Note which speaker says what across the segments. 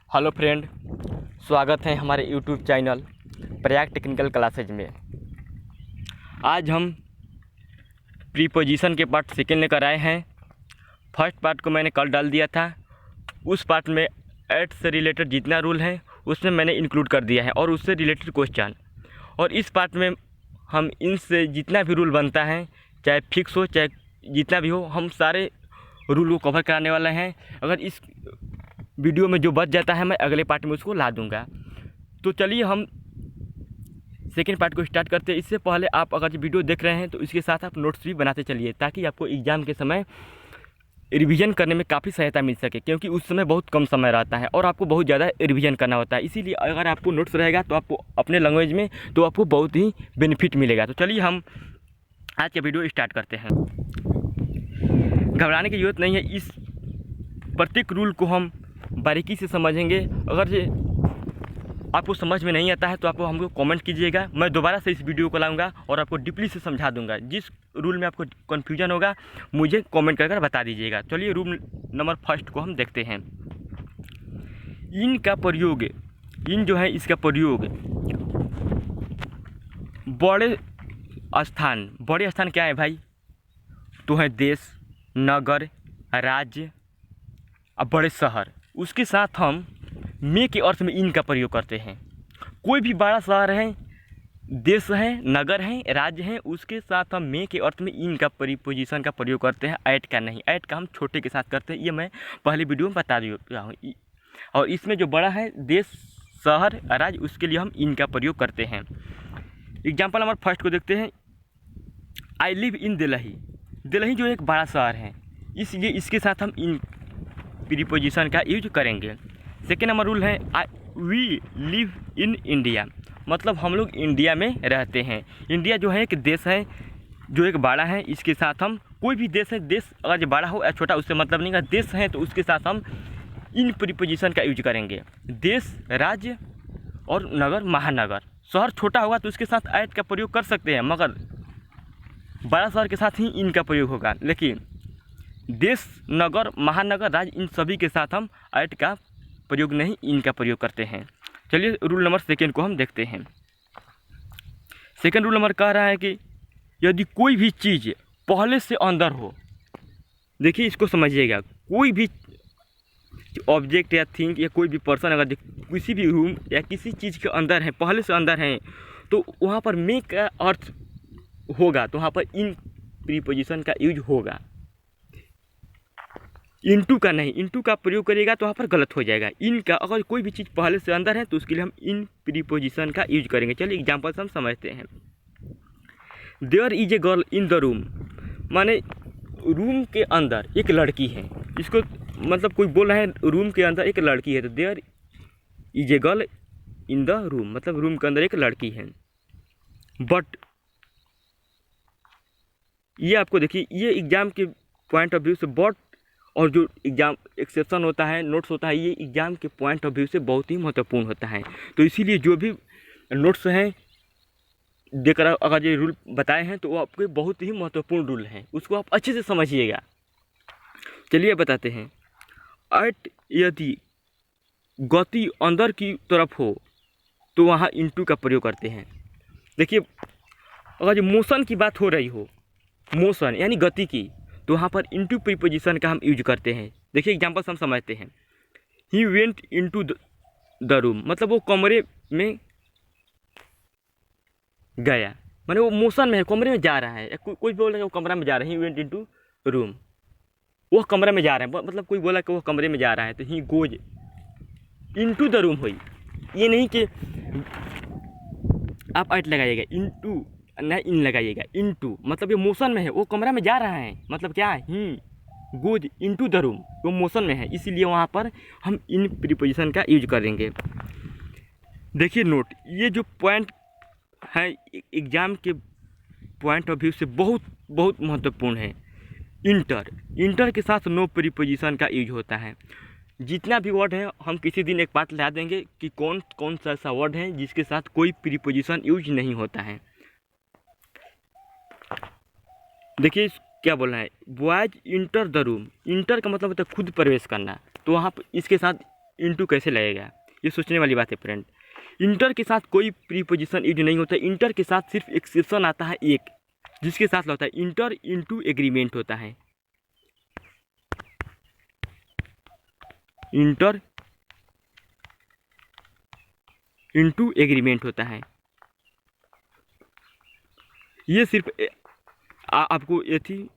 Speaker 1: Hello friend, स्वागत है हमारे YouTube channel Prayag technical classes में। आज हम प्रीपोजिशन के पार्ट सेकेंड लेकर आए हैं। फर्स्ट पार्ट को मैंने कल डाल दिया था। उस पार्ट में ऐड से रिलेटेड जितना रूल है उसमें मैंने इंक्लूड कर दिया है और उससे रिलेटेड क्वेश्चन। और इस पार्ट में हम इनसे जितना भी रूल बनता है, चाहे फिक्स हो चाहे जितना भी हो, हम सारे रूल को कवर कराने वाले हैं। अगर इस वीडियो में जो बच जाता है मैं अगले पार्ट में उसको ला दूंगा। तो चलिए हम सेकेंड पार्ट को स्टार्ट करते हैं। इससे पहले आप अगर ये वीडियो देख रहे हैं तो इसके साथ आप नोट्स भी बनाते चलिए, ताकि आपको एग्ज़ाम के समय रिवीजन करने में काफ़ी सहायता मिल सके, क्योंकि उस समय बहुत कम समय रहता है और आपको बहुत ज़्यादा रिवीजन करना होता है। इसीलिए अगर आपको नोट्स रहेगा तो आपको अपने लैंग्वेज में तो आपको बहुत ही बेनिफिट मिलेगा। तो चलिए हम आज का वीडियो स्टार्ट करते हैं। घबराने की ज़रूरत नहीं है, इस प्रत्येक रूल को हम बारीकी से समझेंगे। अगर ये आपको समझ में नहीं आता है तो आपको हमको कमेंट कीजिएगा, मैं दोबारा से इस वीडियो को लाऊंगा और आपको डीपली से समझा दूंगा। जिस रूल में आपको कन्फ्यूजन होगा मुझे कमेंट कर बता दीजिएगा। चलिए रूल नंबर फर्स्ट को हम देखते हैं। इन का प्रयोग, इन जो है इसका प्रयोग बड़े स्थान क्या है भाई? तो है देश, नगर, राज्य और बड़े शहर। उसके साथ हम में के अर्थ में इन का प्रयोग करते हैं। कोई भी बड़ा शहर है, देश है, नगर है, राज्य है, उसके साथ हम में के अर्थ में इन का प्रीपोजिशन का प्रयोग करते हैं, ऐट का नहीं। ऐट का हम छोटे के साथ करते हैं, ये मैं पहले वीडियो में बता दिया हूँ। और इसमें जो बड़ा है देश, शहर, राज्य, उसके लिए हम इन का प्रयोग करते हैं। एग्जाम्पल नंबर फर्स्ट को देखते हैं। I live in Delhi. Delhi जो एक बड़ा शहर है, इसलिए इसके साथ हम इन प्रीपोजिशन का यूज करेंगे। सेकेंड नंबर रूल है वी लिव इन इंडिया, मतलब हम लोग इंडिया में रहते हैं। इंडिया जो है एक देश है जो एक बड़ा है, इसके साथ हम कोई भी देश है, देश अगर जो बड़ा हो या छोटा उससे मतलब नहीं है, देश है तो उसके साथ हम इन प्रीपोजिशन का यूज करेंगे। देश, राज्य और नगर, महानगर। शहर छोटा होगा तो उसके साथ ऐट का प्रयोग कर सकते हैं, मगर बड़ा शहर के साथ ही इनका प्रयोग होगा। लेकिन देश, नगर, महानगर, राज्य, इन सभी के साथ हम ऐट का प्रयोग नहीं, इनका प्रयोग करते हैं। चलिए रूल नंबर सेकेंड को हम देखते हैं। सेकेंड रूल नंबर कह रहा है कि यदि कोई भी चीज़ पहले से अंदर हो, देखिए इसको समझिएगा, कोई भी ऑब्जेक्ट या थिंग या कोई भी पर्सन अगर किसी भी रूम या किसी चीज़ के अंदर है, पहले से अंदर है, तो वहाँ पर में का अर्थ होगा, तो वहाँ पर इन प्रीपोजिशन का यूज होगा। इनटू का नहीं, इनटू का प्रयोग करिएगा तो वहाँ पर गलत हो जाएगा। इन का अगर कोई भी चीज़ पहले से अंदर है तो उसके लिए हम इन प्रीपोजिशन का यूज करेंगे। चलिए एग्जांपल से हम समझते हैं। There is a girl in the room, माने रूम के अंदर एक लड़की है। इसको मतलब कोई बोल रहा है रूम के अंदर एक लड़की है, तो there is a girl in the room, मतलब रूम के अंदर एक लड़की है। बट ये आपको देखिए, ये एग्जाम के पॉइंट ऑफ व्यू से बट और जो एग्ज़ाम एक्सेप्शन होता है, नोट्स होता है, ये एग्ज़ाम के पॉइंट ऑफ व्यू से बहुत ही महत्वपूर्ण होता है। तो इसीलिए जो भी नोट्स हैं देकर अगर ये रूल बताए हैं तो वो आपके बहुत ही महत्वपूर्ण रूल हैं, उसको आप अच्छे से समझिएगा। चलिए बताते हैं। ऐट यदि गति अंदर की तरफ हो तो वहाँ इनटू का प्रयोग करते हैं। देखिए अगर मोशन की बात हो रही हो, मोशन यानी गति की, तो वहाँ पर इनटू प्रीपोजिशन का हम यूज करते हैं। देखिए एग्जांपल हम समझते हैं। He went into the room, मतलब वो कमरे में गया, माने वो मोशन में है, कमरे में जा रहा है। कोई बोला कि वो कमरा में जा रहा है, ही वेंट इनटू रूम, वो कमरे में जा रहे हैं, मतलब कोई बोला कि वो कमरे में जा रहा है, तो he goes into the room हुई। ये नहीं कि आप ऐट लगाइएगा, इनटू न इन लगाइएगा। इनटू मतलब ये मोशन में है, वो कमरा में जा रहा है, मतलब क्या है, he goes into the room, वो मोशन में है, इसीलिए वहाँ पर हम इन प्रीपोजिशन का यूज करेंगे। देखिए नोट, ये जो पॉइंट है एग्जाम के पॉइंट ऑफ व्यू से बहुत बहुत महत्वपूर्ण है। इंटर के साथ नो प्रीपोजिशन का यूज होता है। जितना भी वर्ड है हम किसी दिन एक बात ला देंगे कि कौन कौन सा ऐसा वर्ड है जिसके साथ कोई प्रीपोजिशन यूज नहीं होता है। देखिए क्या बोलना है, boys enter the room. Inter का मतलब होता है खुद प्रवेश करना, तो वहाँ पर इसके साथ इनटू कैसे लगेगा, ये सोचने वाली बात है फ्रेंड। इंटर के साथ कोई प्रीपोजिशन यूज नहीं होता, इंटर के साथ सिर्फ एक्सेप्शन आता है एक, जिसके साथ होता है इंटर इनटू एग्रीमेंट होता है। इंटर इनटू एग्रीमेंट होता है। ये सिर्फ आपको ये थी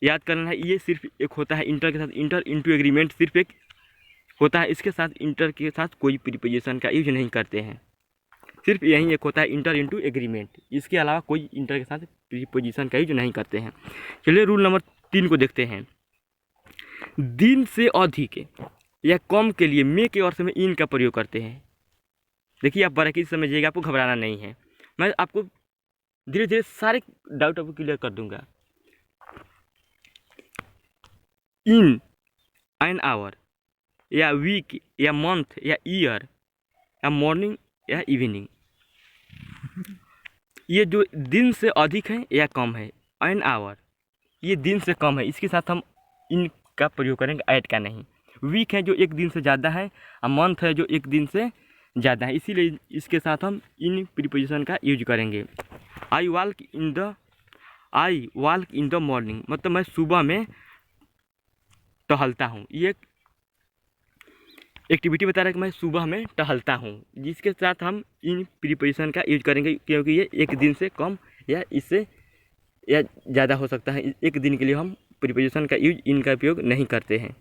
Speaker 1: याद करना है, ये सिर्फ एक होता है इंटर के साथ, इंटर इनटू एग्रीमेंट सिर्फ एक होता है, इसके साथ इंटर के साथ कोई प्रीपोजिशन का यूज नहीं करते हैं, सिर्फ यही एक होता है इंटर इनटू एग्रीमेंट, इसके अलावा कोई इंटर के साथ प्रीपोजिशन का यूज नहीं करते हैं। चलिए रूल नंबर 3 को देखते हैं। दिन से अधिक या कम के लिए मे के अर्थ में इन का प्रयोग करते हैं। देखिए आप बारीकी से समझिएगा, आपको घबराना नहीं है, मैं आपको धीरे धीरे सारे डाउट आपको क्लियर कर दूंगा। इन, एन आवर, या वीक, या मंथ, या ईयर, या मॉर्निंग, या इवनिंग, ये जो दिन से अधिक है या कम है, एन आवर ये दिन से कम है, इसके साथ हम इन का प्रयोग करेंगे, ऐड का नहीं। वीक है जो एक दिन से ज़्यादा है, और मंथ है जो एक दिन से ज़्यादा है, इसीलिए इसके साथ हम इन प्रीपोजिशन का यूज करेंगे। I walk in the morning, मतलब मैं सुबह में टहलता हूँ, ये एक्टिविटी बता रहा है कि मैं सुबह में टहलता हूँ, जिसके साथ हम इन प्रीपोजिशन का यूज करेंगे, क्योंकि ये एक दिन से कम या इससे या ज़्यादा हो सकता है, एक दिन के लिए हम प्रीपोजिशन का यूज इनका उपयोग नहीं करते हैं।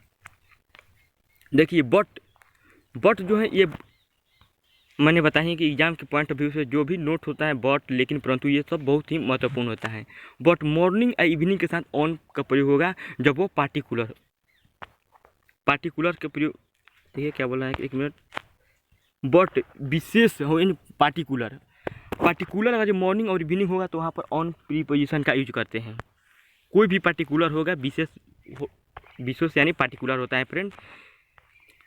Speaker 1: देखिए बट जो है, ये मैंने बताया कि एग्जाम के पॉइंट ऑफ व्यू से जो भी नोट होता है बट, लेकिन परंतु ये सब बहुत ही महत्वपूर्ण होता है। बट मॉर्निंग या इवनिंग के साथ ऑन का प्रयोग होगा जब वो पार्टिकुलर के प्रयोग, देखिए क्या बोला है, एक मिनट, बट विशेष हो इन पार्टिकुलर अगर जो मॉर्निंग और इवनिंग होगा तो वहाँ पर ऑन प्रीपोजिशन का यूज करते हैं। कोई भी पार्टिकुलर होगा, विशेष यानी पार्टिकुलर होता है फ्रेंड,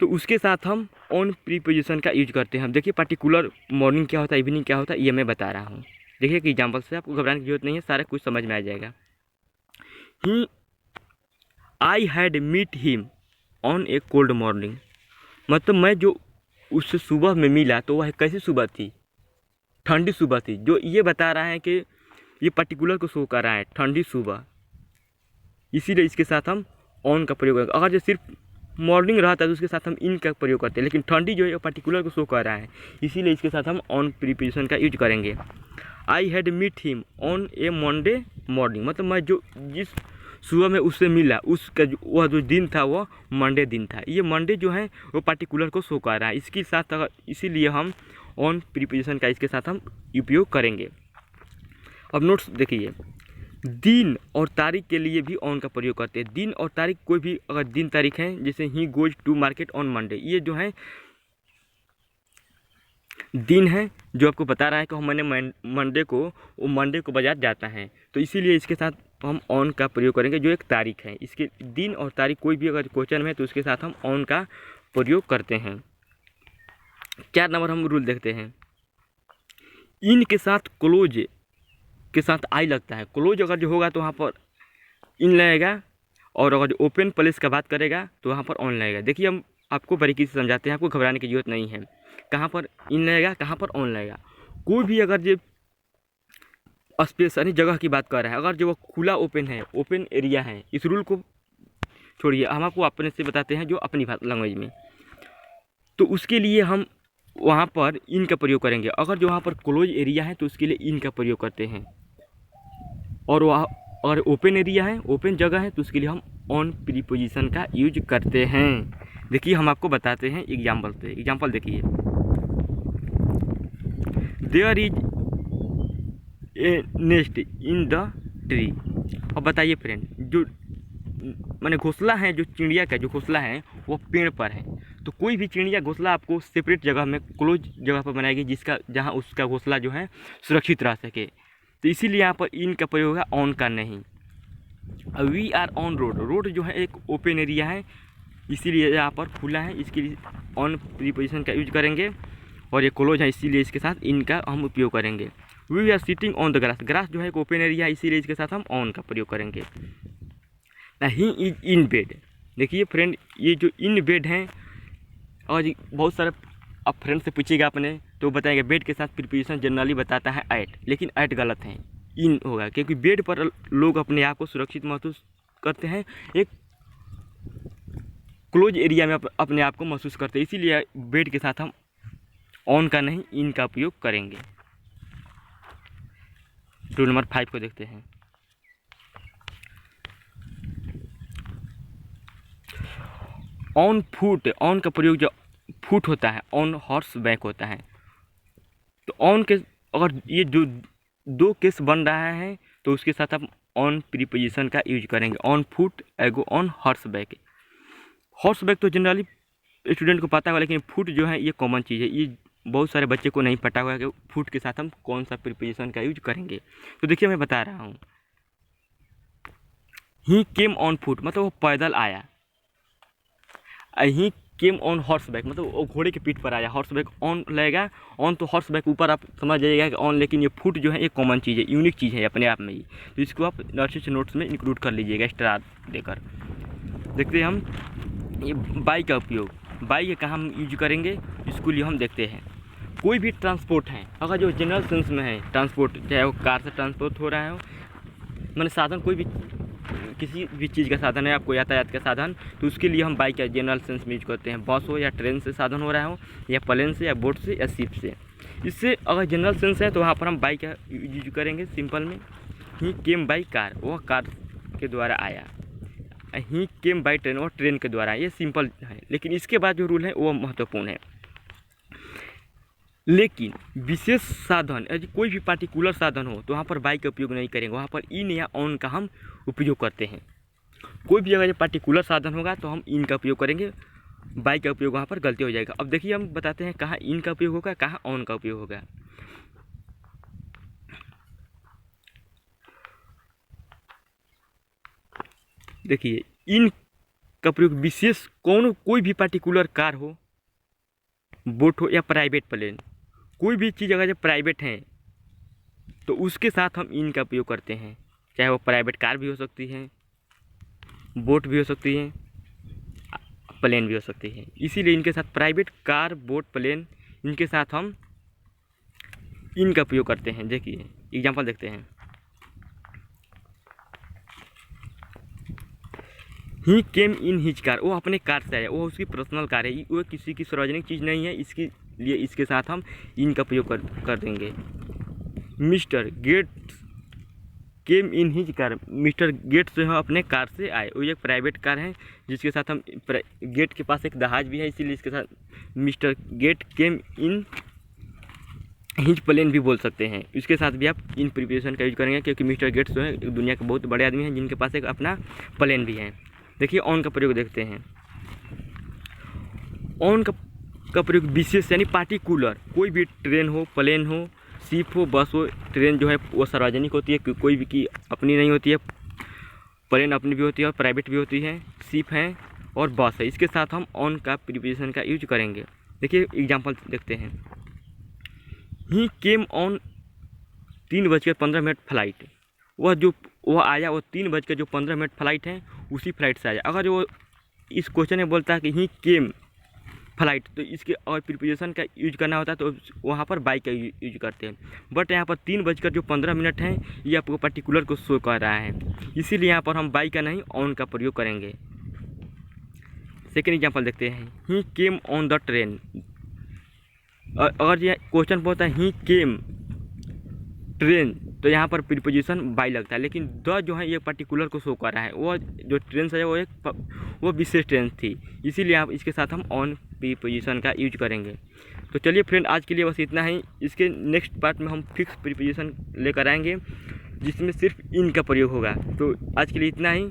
Speaker 1: तो उसके साथ हम ऑन प्रीपोजिशन का यूज करते हैं। देखिए पार्टिकुलर मॉर्निंग क्या होता है, इवनिंग क्या होता है, ये मैं बता रहा हूँ। देखिए कि एग्जाम्पल से आपको घबराने की जरूरत नहीं है, सारा कुछ समझ में आ जाएगा। I had meet him on a cold morning, मतलब मैं जो उससे सुबह में मिला तो वह कैसी सुबह थी, ठंडी सुबह थी, जो ये बता रहा है कि ये पर्टिकुलर को शो कर रहा है, ठंडी सुबह, इसीलिए इसके साथ हम ऑन का प्रयोग करेंगे। अगर जो सिर्फ मॉर्निंग रहता है तो उसके साथ हम इन का प्रयोग करते हैं, लेकिन ठंडी जो है पर्टिकुलर को शो कर रहा है, इसीलिए इसके साथ हम ऑन प्रीपोजिशन का यूज करेंगे। I had meet him on a Monday morning, मतलब मैं जो जिस सुबह में उससे मिला उसका वह जो दिन था वह मंडे दिन था, ये मंडे जो है वो पर्टिकुलर को शो कर रहा है, इसके साथ इसीलिए हम ऑन प्रीपोजिशन का इसके साथ हम उपयोग करेंगे। अब नोट्स देखिए, दिन और तारीख के लिए भी ऑन का प्रयोग करते हैं। दिन और तारीख, कोई भी अगर दिन तारीख है, जैसे he goes to market on Monday, ये जो है दिन है जो आपको बता रहा है कि मैंने मंडे को बाजार जाता है, तो इसीलिए इसके साथ हम ऑन का प्रयोग करेंगे। जो एक तारीख है, इसके दिन और तारीख कोई भी अगर क्वेश्चन में है तो उसके साथ हम ऑन का प्रयोग करते हैं। 4 नंबर हम रूल देखते हैं। इन के साथ क्लोज के साथ आई लगता है, क्लोज अगर जो होगा तो वहाँ पर इन लगेगा, और अगर ओपन प्लेस का बात करेगा तो वहाँ पर ऑन लगेगा। देखिए हम आपको बारीकी से समझाते हैं, आपको घबराने की जरूरत नहीं है, कहाँ पर इन लगेगा, कहाँ पर ऑन लगेगा। कोई भी अगर जो स्पेस यानी जगह की बात कर रहा है, अगर जो वो खुला ओपन है, ओपन एरिया है, इस रूल को छोड़िए, हम आपको अपने से बताते हैं जो अपनी लैंग्वेज में, तो उसके लिए हम वहाँ पर इन का प्रयोग करेंगे। अगर जो वहाँ पर क्लोज एरिया है तो उसके लिए इन का प्रयोग करते हैं, और वहाँ अगर ओपन एरिया है, ओपन जगह है, तो उसके लिए हम ऑन प्रीपोजिशन का यूज करते हैं। देखिए हम आपको बताते हैं एग्जाम्पल से। एग्जाम्पल देखिए, there is a nest in the tree. अब बताइए फ्रेंड, जो माने घोंसला है, जो चिड़िया का जो घोंसला है वो पेड़ पर है, तो कोई भी चिड़िया घोंसला आपको सेपरेट जगह में, क्लोज जगह पर बनाएगी, जहाँ उसका घोंसला जो है सुरक्षित रह सके, तो इसीलिए यहाँ पर इन का प्रयोग है, ऑन का नहीं। वी आर ऑन रोड जो है एक ओपन एरिया है, इसीलिए यहाँ पर खुला है, इसके लिए ऑन प्रीपोजिशन का यूज करेंगे, और ये क्लोज है इसीलिए इसके साथ इन का हम उपयोग करेंगे। We are sitting on the grass जो है एक ओपन एरिया है, इसीलिए इसके साथ हम ऑन का प्रयोग करेंगे। ही इज इन बेड, देखिए फ्रेंड, ये जो इन बेड हैं, और जी बहुत सारे अब फ्रेंड से पूछिएगा अपने तो बताएंगे बेड के साथ प्रीपोजिशन जनरली बताता है एट, लेकिन एट गलत है, इन होगा, क्योंकि बेड पर लोग अपने आप को सुरक्षित महसूस करते हैं, एक क्लोज एरिया में अपने आप को महसूस करते हैं, इसीलिए बेड के साथ हम ऑन का नहीं इन का उपयोग करेंगे। रूल नंबर 5 को देखते हैं। ऑन फुट, ऑन का प्रयोग जो फुट होता है ऑन हॉर्स बैक होता है। तो ऑन के अगर ये जो दो केस बन रहा है तो उसके साथ हम ऑन प्रीपोजिशन का यूज करेंगे। ऑन फुट एगो on horse back. Horse back तो जनरली स्टूडेंट को पता होगा, लेकिन फुट जो है ये कॉमन चीज़ है, ये बहुत सारे बच्चे को नहीं पता होगा कि फुट के साथ हम कौन सा प्रीपोजिशन का यूज करेंगे। तो देखिए मैं बता रहा हूँ, ही केम ऑन फुट मतलब वो पैदल आया, ही केम ऑन हॉर्स बैक मतलब वो घोड़े के पीठ पर आया। हॉर्स बैक ऑन लगेगा, ऑन तो हॉर्स बैक ऊपर आप समझ जाइएगा कि ऑन, लेकिन ये फुट जो है ये कॉमन चीज़ है, यूनिक चीज़ है अपने आप में ही, तो इसको आप नर्सरी नोट्स में इंक्लूड कर लीजिएगा एक्स्ट्रा देकर। देखते हैं हम ये बाई का उपयोग, बाई के कहाँ हम यूज करेंगे इसको लिए हम देखते हैं। कोई भी ट्रांसपोर्ट है अगर जो जनरल सेंस में है ट्रांसपोर्ट, चाहे वो कार से ट्रांसपोर्ट हो रहा है, मैंने साधन कोई भी किसी भी चीज़ का साधन है, आपको यातायात का साधन, तो उसके लिए हम बाइक का जनरल सेंस में यूज करते हैं। बस हो या ट्रेन से साधन हो रहा हो, या प्लेन से या बोट से या शिप से। इससे अगर जनरल सेंस है तो वहाँ पर हम बाइक का यूज करेंगे। सिंपल में ही केम बाई कार, वह कार के द्वारा आया। ही केम बाई ट्रेन, वह ट्रेन के द्वारा आया। ये सिंपल है, लेकिन इसके बाद जो रूल है वो महत्वपूर्ण है। लेकिन विशेष साधन यदि कोई भी पार्टिकुलर साधन हो तो वहाँ पर बाई का उपयोग नहीं करेंगे, वहाँ पर इन या ऑन का हम उपयोग करते हैं। कोई भी अगर पार्टिकुलर साधन होगा तो हम इन का उपयोग करेंगे, बाई का उपयोग वहाँ पर गलती हो जाएगा। अब देखिए हम बताते हैं कहाँ इन का उपयोग होगा, कहाँ ऑन का उपयोग होगा। देखिए इन का प्रयोग विशेष कोई भी पार्टिकुलर कार हो, बोट हो या प्राइवेट प्लेन, कोई भी चीज़ अगर जब प्राइवेट है तो उसके साथ हम इन का उपयोग करते हैं। चाहे वो प्राइवेट कार भी हो सकती है, बोट भी हो सकती है, प्लेन भी हो सकती है। इसीलिए इनके साथ प्राइवेट कार, बोट, प्लेन, इनके साथ हम इन का उपयोग करते हैं। देखिए एग्जांपल देखते हैं। ही केम इन हिज कार, वो अपने कार से आया, वो उसकी पर्सनल कार है, वो किसी की सार्वजनिक चीज़ नहीं है, इसके लिए इसके साथ हम इन का उपयोग कर देंगे। Mister Gates came in his car, mister Gates जो है अपने कार से आए, वो एक प्राइवेट कार है जिसके साथ हम गेट के पास एक जहाज भी है, इसीलिए इसके साथ mister Gate came in his plane भी बोल सकते हैं। इसके साथ भी आप इन प्रीपोजिशन का यूज करेंगे, क्योंकि मिस्टर गेट्स जो है दुनिया के बहुत बड़े आदमी हैं जिनके पास एक अपना प्लेन भी है। देखिए ऑन का प्रयोग देखते हैं। ऑन का प्रयोग विशेष यानी पार्टिकुलर, कोई भी ट्रेन हो, प्लेन हो, शिप हो, बस हो। ट्रेन जो है वो सार्वजनिक होती है, कोई भी की अपनी नहीं होती है, प्लेन अपनी भी होती है और प्राइवेट भी होती है, शिप है और बस है। इसके साथ हम ऑन का प्रीपोजिशन का यूज करेंगे। देखिए एग्जांपल देखते हैं। ही केम ऑन 3:15 फ्लाइट, वह आया, वो 3:15 फ्लाइट है, उसी फ्लाइट से आया। अगर वो इस क्वेश्चन में बोलता है कि ही केम फ्लाइट, तो इसके और प्रीपोजिशन का यूज करना होता है तो वहाँ पर बाई का यूज करते हैं। बट यहाँ पर 3:15 है, ये आपको पर्टिकुलर को शो कर रहा है, इसीलिए यहाँ पर हम बाई का नहीं ऑन का प्रयोग करेंगे। सेकेंड एग्जाम्पल देखते हैं। ही केम ऑन द ट्रेन, अगर ये क्वेश्चन बोलता है ही केम ट्रेन, तो यहाँ पर प्रीपोजिशन बाई लगता है, लेकिन द जो है ये पर्टिकुलर को शो कर रहा है, वो जो ट्रेन से है वो विशेष ट्रेन थी, इसीलिए आप इसके साथ हम ऑन प्रीपोजिशन का यूज करेंगे। तो चलिए फ्रेंड, आज के लिए बस इतना ही। इसके नेक्स्ट पार्ट में हम फिक्स प्रीपोजिशन लेकर आएंगे जिसमें सिर्फ इन का प्रयोग होगा। तो आज के लिए इतना ही।